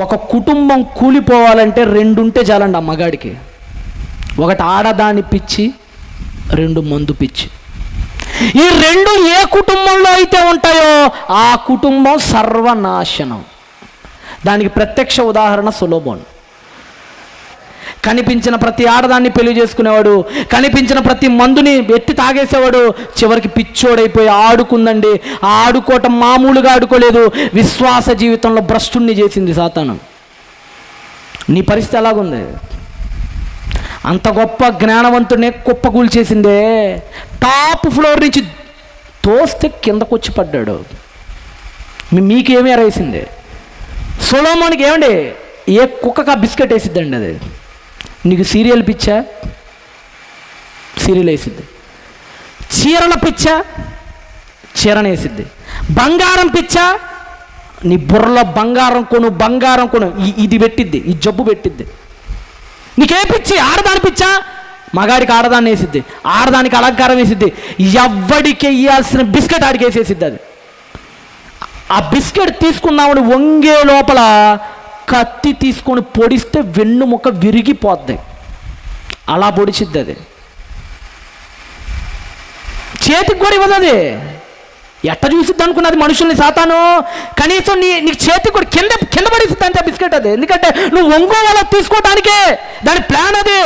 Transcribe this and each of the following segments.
ఒక కుటుంబం కూలిపోవాలంటే రెండు ఉంటే చాలండి ఆ మగాడికి. ఒకటి ఆడదాని పిచ్చి, రెండు మందు పిచ్చి. ఈ రెండు ఏ కుటుంబంలో అయితే ఉంటాయో ఆ కుటుంబం సర్వనాశనం. దానికి ప్రత్యక్ష ఉదాహరణ సొలొమోను. కనిపించిన ప్రతి ఆడదాన్ని పెళ్లి చేసుకునేవాడు, కనిపించిన ప్రతి మందుని ఎత్తి తాగేసేవాడు, చివరికి పిచ్చోడైపోయి ఆడుకుందండి. ఆ ఆడుకోవటం మామూలుగా ఆడుకోలేదు, విశ్వాస జీవితంలో భ్రష్టుణ్ణి చేసింది సాతాను. నీ పరిస్థితి ఎలాగుంది? అంత గొప్ప జ్ఞానవంతుడినే కుప్పకూల్చేసిందే. టాప్ ఫ్లోర్ నుంచి తోస్తే కిందకొచ్చి పడ్డాడు. మీకేమీ ఎరేసింది? సొలొమోనుకి ఏమండి, ఏ కుక్కగా బిస్కెట్ వేసిద్దండి అది. నీకు సీరియల్ పిచ్చా, సీరియల్ వేసిద్ది. చీరల పిచ్చా, చీరను వేసిద్ది. బంగారం పిచ్చా, నీ బుర్రలో బంగారం కొను ఇది పెట్టిద్ది, ఈ జబ్బు పెట్టిద్ది. నీకే పిచ్చి? ఆడదాని పిచ్చా, మగాడికి ఆడదాన్ని వేసిద్ది, ఆడదానికి అలంకారం వేసిద్ది. ఎవ్వడికి వేయాల్సిన బిస్కెట్ ఆడికి వేసేసిద్ది. అది ఆ బిస్కెట్ తీసుకున్నామని వంగే లోపల కత్తి తీసుకొని పొడిస్తే వెన్నుముక్క విరిగిపోద్ది. అలా పొడిచిద్ది. అది చేతికి కూడా ఇవ్వదు. అది ఎట్ట చూసిద్ది అనుకున్నది మనుషుల్ని సాతాను. కనీసం నీకు చేతికి కూడా కింద పడిస్తుంది అంతే బిస్కెట్. అది ఎందుకంటే నువ్వు ఒంగోవాల తీసుకోవటానికే దాని ప్లాన్. అది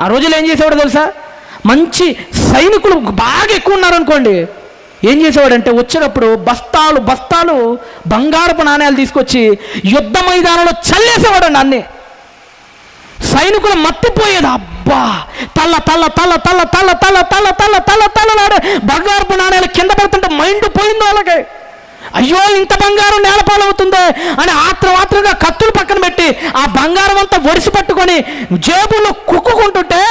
ఆ రోజులు ఏం చేసేవాడు తెలుసా? మంచి సైనికులు బాగా ఎక్కువ ఉన్నారనుకోండి, ఏం చేసేవాడంటే వచ్చేటప్పుడు బస్తాలు బంగారపు నాణ్యాలు తీసుకొచ్చి యుద్ధ మైదానంలో చల్లేసేవాడండి. అన్నీ సైనికులు మత్తిపోయేది. అబ్బా తల్ల తల్ల తల్ల తల్ల తల్ల తల్ల తల్ల తల్ల తల్ల తల్లలాడే బంగారపు నాణ్యాలు కింద పడుతుంటే మైండ్ పోయిందో వాళ్ళకి. అయ్యో ఇంత బంగారం నేలపాలవుతుందే అని ఆత్రంగా కత్తులు పక్కన పెట్టి ఆ బంగారం అంతా ఒడిసి పట్టుకొని జేబులో కుక్కుంటుంటే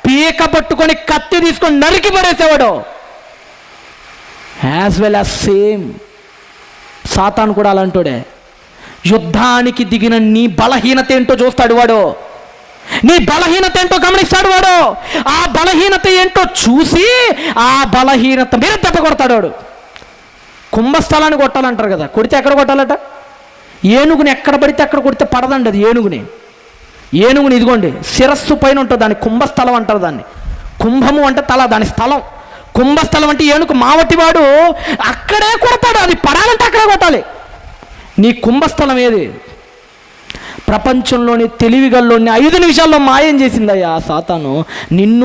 పీక పట్టుకొని కత్తి తీసుకొని నరికి పడేసేవాడు. యాజ్ వెల్ యాజ్ సేమ్ సాతాను కూడా అలాంటోడే. యుద్ధానికి దిగిన నీ బలహీనత ఏంటో చూస్తాడు వాడు. నీ బలహీనత ఏంటో గమనిస్తాడు వాడు. ఆ బలహీనత ఏంటో చూసి ఆ బలహీనత మీద దెబ్బ కొడతాడు వాడు. కుంభస్థలాన్ని కొట్టాలంటారు కదా, కొడితే ఎక్కడ కొట్టాలట? ఏనుగుని ఎక్కడ పడితే అక్కడ కొడితే పడదండి. అది ఏనుగుని ఇదిగోండి శిరస్సు పైన ఉంటుంది, దాన్ని కుంభస్థలం అంటారు. దాన్ని కుంభము అంటే తల, దాని స్థలం. కుంభస్థలం అంటే ఏనుగు మావటివాడు అక్కడే కొడతాడు. అది పడాలంటే అక్కడే కొట్టాలి. నీ కుంభస్థలం ఏది? ప్రపంచంలోని తెలివిగల్లోని 5 నిమిషాల్లో మాయం చేసిందయ్యా సాతాను నిన్ను.